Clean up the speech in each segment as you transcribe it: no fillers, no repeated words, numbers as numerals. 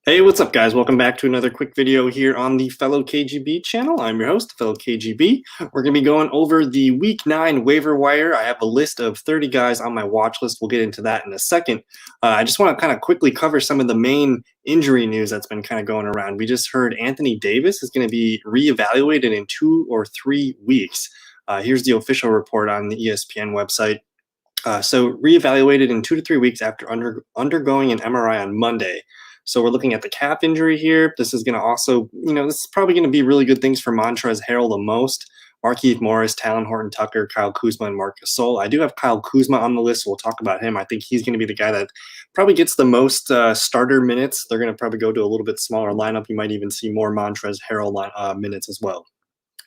Hey, what's up, guys? Welcome back to another quick video here on the Fellow KGB channel. I'm your host, Fellow KGB. We're going to be going over the Week 9 waiver wire. I have a list of 30 guys on my watch list. We'll get into that in a second. I just want to kind of quickly cover some of the main injury news that's been kind of going around. We just heard Anthony Davis is going to be reevaluated in 2 or 3 weeks. Here's the official report on the ESPN website. So reevaluated in 2 to 3 weeks after undergoing an MRI on Monday. So we're looking at the calf injury here. This is going to also, this is probably going to be really good things for Montrezl Harrell the most. Markieff Morris, Talon Horton-Tucker, Kyle Kuzma, and Marc Gasol. I do have Kyle Kuzma on the list. So we'll talk about him. I think he's going to be the guy that probably gets the most starter minutes. They're going to probably go to a little bit smaller lineup. You might even see more Montrezl Harrell minutes as well.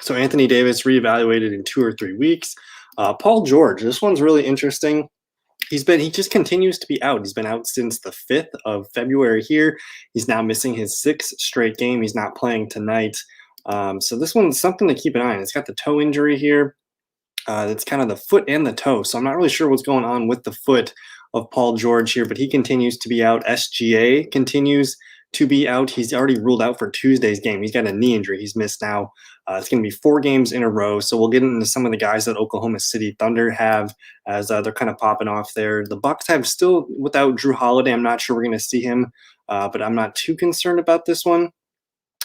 So Anthony Davis reevaluated in 2 or 3 weeks. Paul George, this one's really interesting. He just continues to be out. He's been out since the 5th of February here. He's now missing his 6th straight game. He's not playing tonight. So this one's something to keep an eye on. It's got the toe injury here. It's kind of the foot and the toe. So I'm not really sure what's going on with the foot of Paul George here, but he continues to be out. SGA continues to be out. He's already ruled out for Tuesday's game. He's got a knee injury. He's missed now. It's going to be 4 games in a row. So we'll get into some of the guys that Oklahoma City Thunder have as they're kind of popping off there. The Bucks have still without Drew Holiday. I'm not sure we're going to see him, but I'm not too concerned about this one.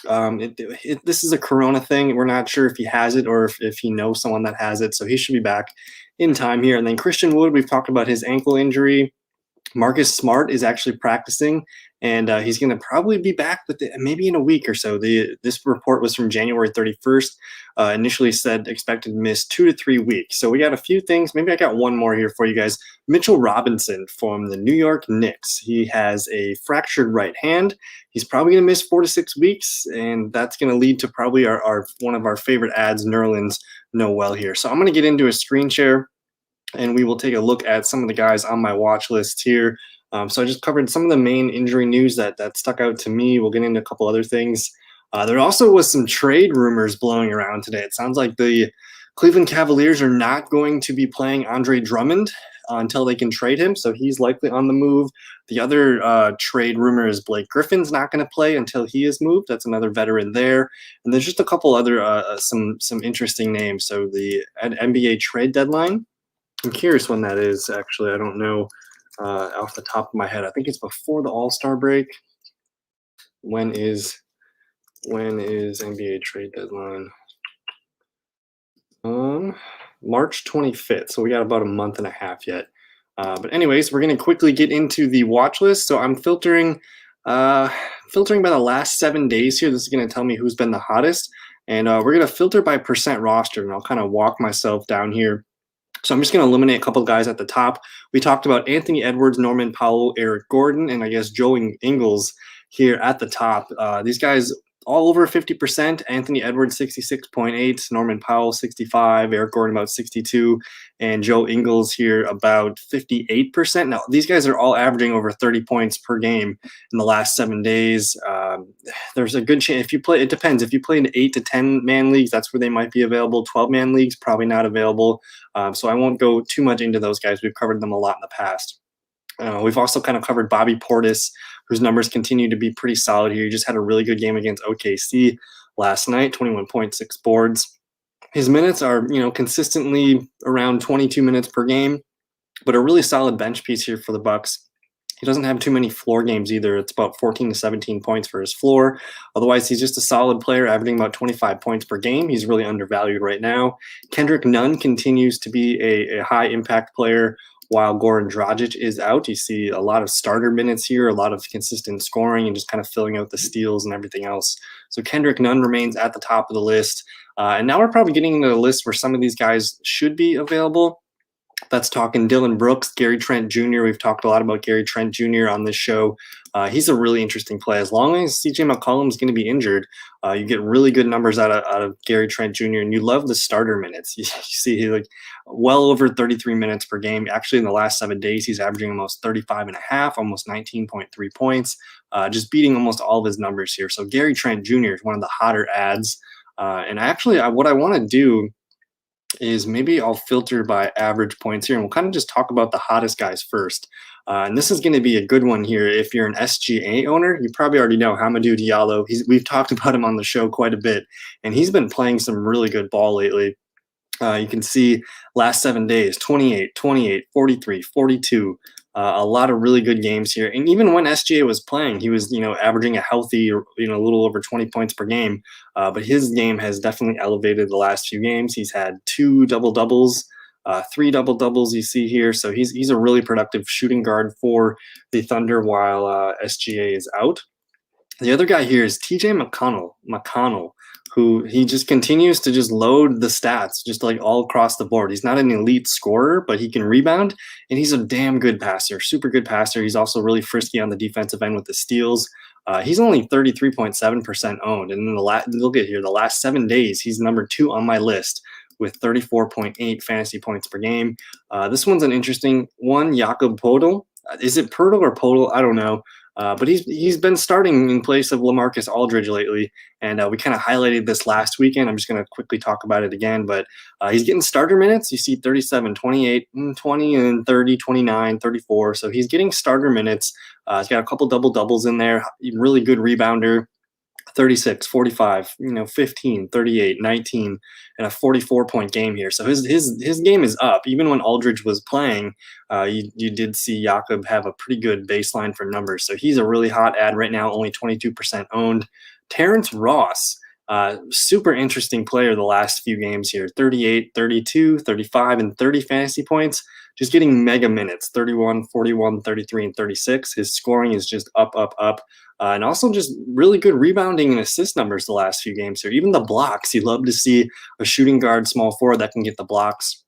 This is a Corona thing. We're not sure if he has it or if he knows someone that has it. So he should be back in time here. And then Christian Wood, we've talked about his ankle injury. Marcus Smart is actually practicing, and he's going to probably be back maybe in a week or so. This report was from January 31st. Initially said expected to miss 2 to 3 weeks. So we got a few things. Maybe I got one more here for you guys. Mitchell Robinson from the New York Knicks. He has a fractured right hand. He's probably going to miss 4 to 6 weeks, and that's going to lead to probably our one of our favorite ads, Nerlens Noel here. So I'm going to get into a screen share, and we will take a look at some of the guys on my watch list here. So I just covered some of the main injury news that stuck out to me. We'll get into a couple other things. There also was some trade rumors blowing around today. It sounds like the Cleveland Cavaliers are not going to be playing Andre Drummond until they can trade him, so he's likely on the move. The other trade rumor is Blake Griffin's not going to play until he is moved. That's another veteran there. And there's just a couple other some interesting names. So the NBA trade deadline, I'm curious when that is, actually. I don't know off the top of my head. I think it's before the All-Star break. When is NBA trade deadline? March 25th. So we got about a month and a half yet. But anyways, we're going to quickly get into the watch list. So I'm filtering by the last 7 days here. This is going to tell me who's been the hottest. And we're going to filter by percent roster, and I'll kind of walk myself down here. So I'm just going to eliminate a couple of guys at the top. We talked about Anthony Edwards, Norman Powell, Eric Gordon, and I guess Joe Ingles here at the top. These guys all over 50%. Anthony Edwards 66.8, Norman Powell 65, Eric Gordon about 62, and Joe Ingles here about 58%. Now these guys are all averaging over 30 points per game in the last 7 days. There's a good chance if you play. It depends. If you play in 8 to 10 man leagues, that's where they might be available. 12-man leagues probably not available. So I won't go too much into those guys. We've covered them a lot in the past. We've also kind of covered Bobby Portis, whose numbers continue to be pretty solid here. He just had a really good game against OKC last night, 21.6 boards. His minutes are, consistently around 22 minutes per game, but a really solid bench piece here for the Bucks. He doesn't have too many floor games either. It's about 14 to 17 points for his floor. Otherwise, he's just a solid player, averaging about 25 points per game. He's really undervalued right now. Kendrick Nunn continues to be a high-impact player while Goran Dragic is out. You see a lot of starter minutes here, a lot of consistent scoring, and just kind of filling out the steals and everything else. So Kendrick Nunn remains at the top of the list. And now we're probably getting into the list where some of these guys should be available. That's talking Dylan Brooks, Gary Trent Jr. We've talked a lot about Gary Trent Jr. on this show. He's a really interesting play. As long as CJ McCollum is going to be injured, you get really good numbers out of Gary Trent Jr. And you love the starter minutes. You see he's like well over 33 minutes per game. Actually, in the last 7 days, he's averaging almost 35 and a half, almost 19.3 points, just beating almost all of his numbers here. So Gary Trent Jr. is one of the hotter ads. And actually, what I want to do is maybe I'll filter by average points here, and we'll kind of just talk about the hottest guys first. And this is going to be a good one here. If you're an SGA owner, you probably already know Hamidou Diallo. We've talked about him on the show quite a bit, and he's been playing some really good ball lately. You can see last 7 days 28, 28, 43, 42. A lot of really good games here. And even when SGA was playing, he was, averaging a healthy, a little over 20 points per game. But his game has definitely elevated the last few games. He's had 2 double doubles, 3 double doubles you see here. So he's a really productive shooting guard for the Thunder while SGA is out. The other guy here is TJ McConnell, who he just continues to just load the stats just like all across the board. He's not an elite scorer, but he can rebound, and he's a damn good passer, super good passer. He's also really frisky on the defensive end with the steals. He's only 33.7% owned, and then look at here, the last 7 days, he's number 2 on my list with 34.8 fantasy points per game. This one's an interesting one, Jakob Podol. Is it Pirtle or Podol? I don't know. But he's been starting in place of LaMarcus Aldridge lately, and we kind of highlighted this last weekend. I'm just going to quickly talk about it again, but he's getting starter minutes. You see 37, 28, 20, and 30, 29, 34. So he's getting starter minutes. He's got a couple double-doubles in there, really good rebounder. 36, 45, 15, 38, 19, and a 44-point game here. So his game is up. Even when Aldridge was playing, you did see Jakob have a pretty good baseline for numbers. So he's a really hot ad right now, only 22% owned. Terrence Ross, super interesting player the last few games here. 38, 32, 35, and 30 fantasy points. Just getting mega minutes, 31, 41, 33, and 36. His scoring is just up, up, up. And also just really good rebounding and assist numbers the last few games here. Even the blocks, you'd love to see a shooting guard, small forward that can get the blocks.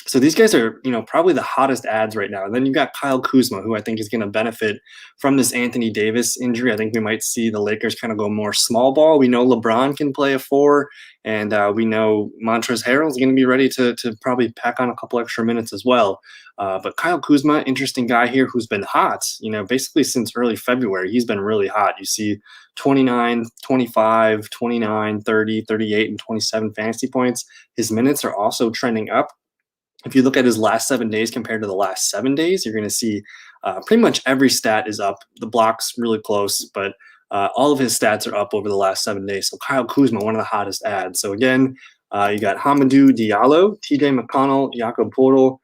So these guys are, probably the hottest ads right now. And then you've got Kyle Kuzma, who I think is going to benefit from this Anthony Davis injury. I think we might see the Lakers kind of go more small ball. We know LeBron can play a 4, and we know Montrezl Harrell is going to be ready to probably pack on a couple extra minutes as well. But Kyle Kuzma, interesting guy here who's been hot, basically since early February. He's been really hot. You see 29, 25, 29, 30, 38, and 27 fantasy points. His minutes are also trending up. If you look at his last 7 days compared to the last 7 days, you're going to see pretty much every stat is up. The block's really close, but all of his stats are up over the last 7 days. So Kyle Kuzma, one of the hottest ads. So again, you got Hamidou Diallo, TJ McConnell, Jakob Podol,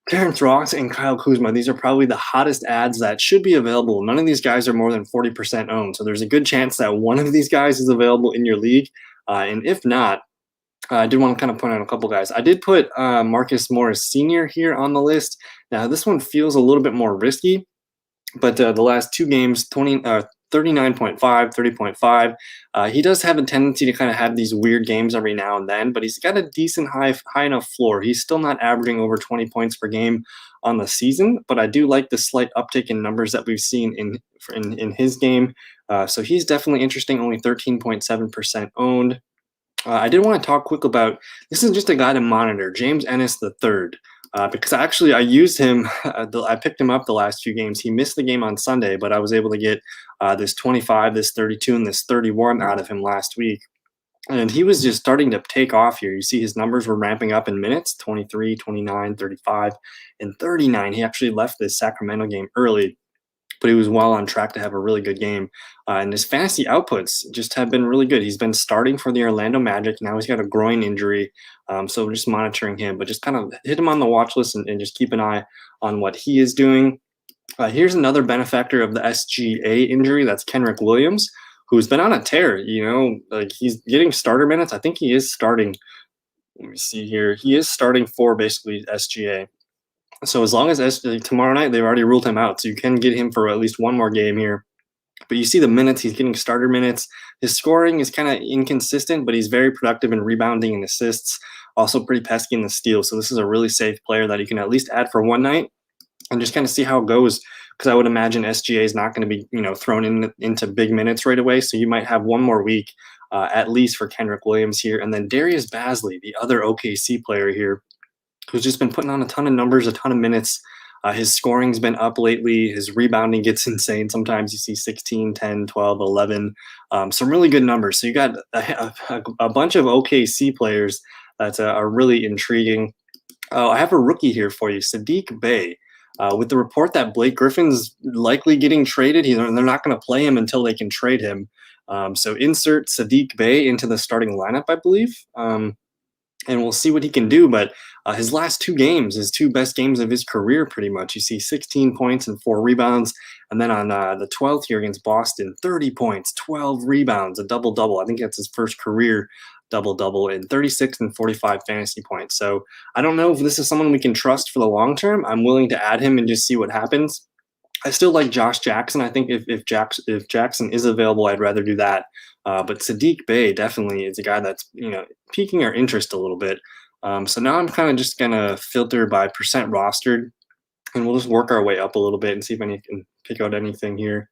Terrence Ross, and Kyle Kuzma. These are probably the hottest ads that should be available. None of these guys are more than 40% owned. So there's a good chance that one of these guys is available in your league. And if not, I did want to kind of point out a couple guys. I did put Marcus Morris Sr. here on the list. Now, this one feels a little bit more risky, but the last 2 games, 39.5, 30.5. He does have a tendency to kind of have these weird games every now and then, but he's got a decent high enough floor. He's still not averaging over 20 points per game on the season, but I do like the slight uptick in numbers that we've seen in his game. So he's definitely interesting, only 13.7% owned. I did want to talk quick about, this is just a guy to monitor, James Ennis III, because I used him, I picked him up the last few games. He missed the game on Sunday, but I was able to get this 25, this 32, and this 31 out of him last week. And he was just starting to take off here. You see his numbers were ramping up in minutes, 23, 29, 35, and 39. He actually left this Sacramento game early, but he was well on track to have a really good game. And his fantasy outputs just have been really good. He's been starting for the Orlando Magic. Now he's got a groin injury, so we're just monitoring him. But just kind of hit him on the watch list and just keep an eye on what he is doing. Here's another benefactor of the SGA injury. That's Kenrich Williams, who's been on a tear. Like he's getting starter minutes. I think he is starting. Let me see here. He is starting for basically SGA. So as long as tomorrow night, they've already ruled him out. So you can get him for at least one more game here. But you see the minutes, he's getting starter minutes. His scoring is kind of inconsistent, but he's very productive in rebounding and assists. Also pretty pesky in the steal. So this is a really safe player that you can at least add for one night and just kind of see how it goes. Because I would imagine SGA is not going to be, thrown into big minutes right away. So you might have one more week at least for Kenrich Williams here. And then Darius Bazley, the other OKC player here, who's just been putting on a ton of numbers, a ton of minutes. His scoring's been up lately. His rebounding gets insane. Sometimes you see 16, 10, 12, 11. Some really good numbers. So you got a bunch of OKC players that are really intriguing. Oh, I have a rookie here for you, Sadiq Bey. With the report that Blake Griffin's likely getting traded, they're not going to play him until they can trade him. So insert Sadiq Bey into the starting lineup, I believe. And we'll see what he can do. But his last two games, his two best games of his career, pretty much. You see 16 points and 4 rebounds. And then on the 12th here against Boston, 30 points, 12 rebounds, a double-double. I think that's his first career double-double, and 36 and 45 fantasy points. So I don't know if this is someone we can trust for the long term. I'm willing to add him and just see what happens. I still like Josh Jackson. I think if Jackson is available, I'd rather do that. But Sadiq Bey definitely is a guy that's piquing our interest a little bit. So now I'm kind of just gonna filter by percent rostered, and we'll just work our way up a little bit and see if I can pick out anything here.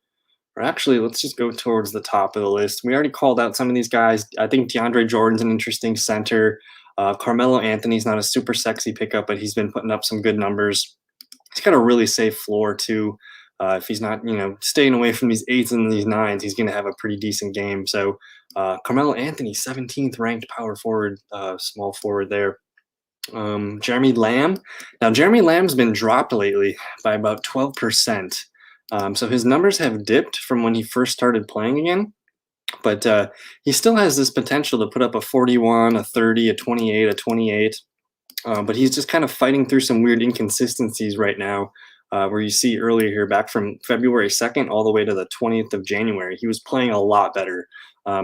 Or actually, let's just go towards the top of the list. We already called out some of these guys. I think DeAndre Jordan's an interesting center. Carmelo Anthony's not a super sexy pickup, but he's been putting up some good numbers. He's got a really safe floor too. If he's not, staying away from these 8s and these 9s, he's going to have a pretty decent game. So Carmelo Anthony, 17th ranked power forward, small forward there. Jeremy Lamb. Now, Jeremy Lamb's been dropped lately by about 12%. So his numbers have dipped from when he first started playing again. But he still has this potential to put up a 41, a 30, a 28, a 28. But he's just kind of fighting through some weird inconsistencies right now, where you see earlier here, back from February 2nd all the way to the 20th of January, he was playing a lot better.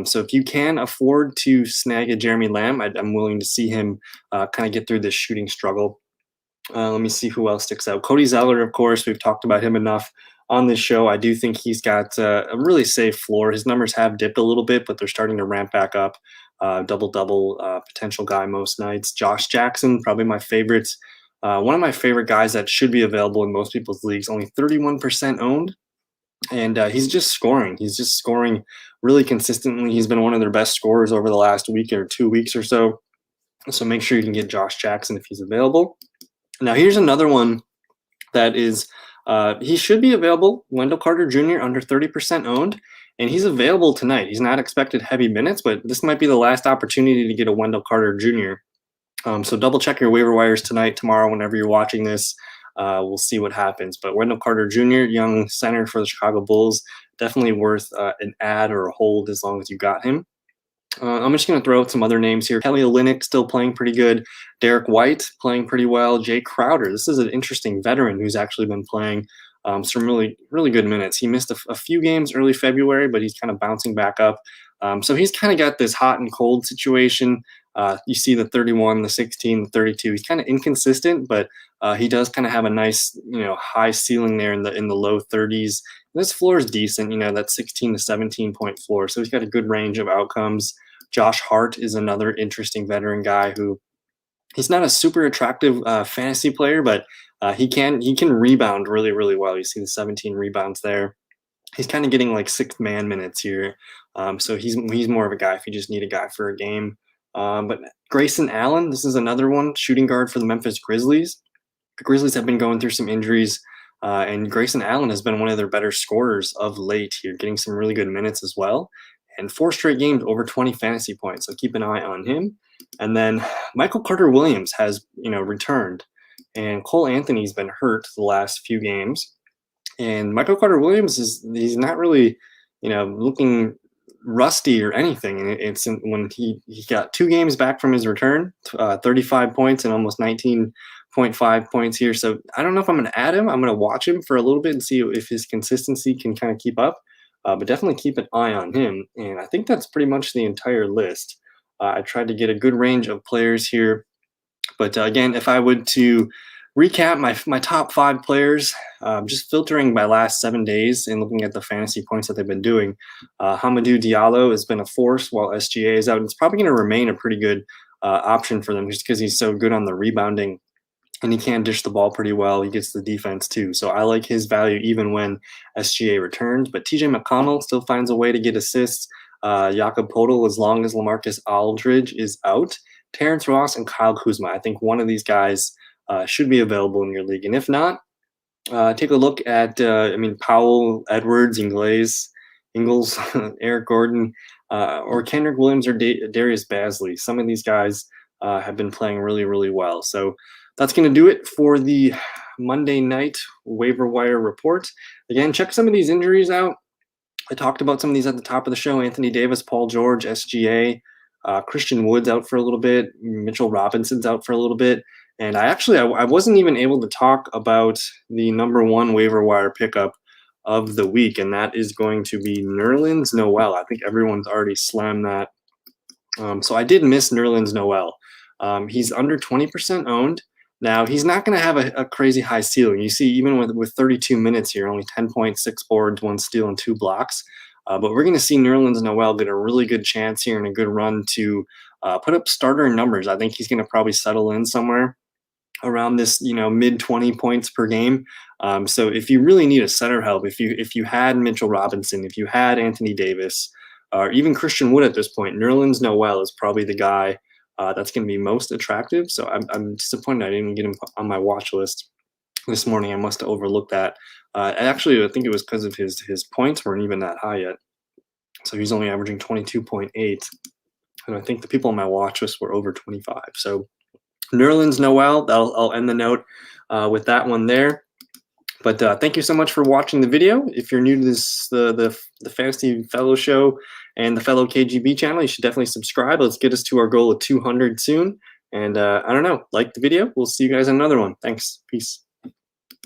So if you can afford to snag a Jeremy Lamb, I'm willing to see him kind of get through this shooting struggle. Let me see who else sticks out. Cody Zeller, of course, we've talked about him enough on this show. I do think he's got a really safe floor. His numbers have dipped a little bit, but they're starting to ramp back up. Double-double potential guy most nights. Josh Jackson, probably my favorite. One of my favorite guys that should be available in most people's leagues, only 31% owned. And he's just scoring. He's just scoring really consistently. He's been one of their best scorers over the last week or 2 weeks or so. So make sure you can get Josh Jackson if he's available. Now, here's another one that is he should be available. Wendell Carter Jr., under 30% owned, and he's available tonight. He's not expected heavy minutes, but this might be the last opportunity to get a Wendell Carter Jr. So double check your waiver wires tonight, tomorrow, whenever you're watching this. We'll see what happens. But Wendell Carter Jr., young center for the Chicago Bulls, definitely worth an add or a hold as long as you got him. I'm just going to throw out some other names here. Kelly Olynyk still playing pretty good. Derek White playing pretty well. Jay Crowder. This is an interesting veteran who's actually been playing some really, really good minutes. He missed a few games early February, but he's kind of bouncing back up. So he's kind of got this hot and cold situation. You see the 31, the 16, the 32. He's kind of inconsistent, but he does kind of have a nice, high ceiling there in the low 30s. This floor is decent, that 16 to 17 point floor. So he's got a good range of outcomes. Josh Hart is another interesting veteran guy who he's not a super attractive fantasy player, but he can rebound really, really well. You see the 17 rebounds there. He's kind of getting like sixth man minutes here. So he's more of a guy if you just need a guy for a game. But Grayson Allen, this is another one, shooting guard for the Memphis Grizzlies. The Grizzlies have been going through some injuries, and Grayson Allen has been one of their better scorers of late here, getting some really good minutes as well. And 4 straight games over 20 fantasy points, so keep an eye on him. And then Michael Carter-Williams has, returned, and Cole Anthony's been hurt the last few games. And Michael Carter-Williams he's not really, looking rusty or anything. It's when he got 2 games back from his return, 35 points and almost 19.5 points here. So I don't know if I'm going to add him. I'm going to watch him for a little bit and see if his consistency can kind of keep up. But definitely keep an eye on him. And I think that's pretty much the entire list. I tried to get a good range of players here. But again, if I would to recap my top 5 players, just filtering by last 7 days and looking at the fantasy points that they've been doing, Hamidou Diallo has been a force while SGA is out. And it's probably going to remain a pretty good option for them just because he's so good on the rebounding. And he can dish the ball pretty well. He gets the defense too. So I like his value even when SGA returns. But TJ McConnell still finds a way to get assists. Jakob Poeltl, as long as LaMarcus Aldridge is out. Terrence Ross and Kyle Kuzma. I think one of these guys should be available in your league. And if not, take a look at, Powell, Edwards, Ingles, Eric Gordon, or Kendrick Williams or Darius Bazley. Some of these guys have been playing really, really well. So that's going to do it for the Monday night waiver wire report. Again, check some of these injuries out. I talked about some of these at the top of the show. Anthony Davis, Paul George, SGA, Christian Wood's out for a little bit. Mitchell Robinson's out for a little bit. And I wasn't even able to talk about the #1 waiver wire pickup of the week, and that is going to be Nerlens Noel. I think everyone's already slammed that. So I did miss Nerlens Noel. He's under 20% owned. Now, he's not going to have a crazy high ceiling. You see, even with 32 minutes here, only 10.6 boards, 1 steal, and 2 blocks. But we're going to see Nerlens Noel get a really good chance here and a good run to put up starter numbers. I think he's going to probably settle in somewhere around this, mid 20 points per game. So if you really need a center help, if you had Mitchell Robinson, if you had Anthony Davis, or even Christian Wood at this point, Nerlens Noel is probably the guy that's going to be most attractive. So I'm disappointed I didn't get him on my watch list this morning. I must have overlooked that. Actually, I think it was because of his points weren't even that high yet. So he's only averaging 22.8. And I think the people on my watch list were over 25. So Nerlens Noel, I'll end the note with that one there. But thank you so much for watching the video. If you're new to this, the Fantasy Fellow Show and the Fellow KGB channel, you should definitely subscribe. Let's get us to our goal of 200 soon. And I don't know, like the video. We'll see you guys in another one. Thanks. Peace.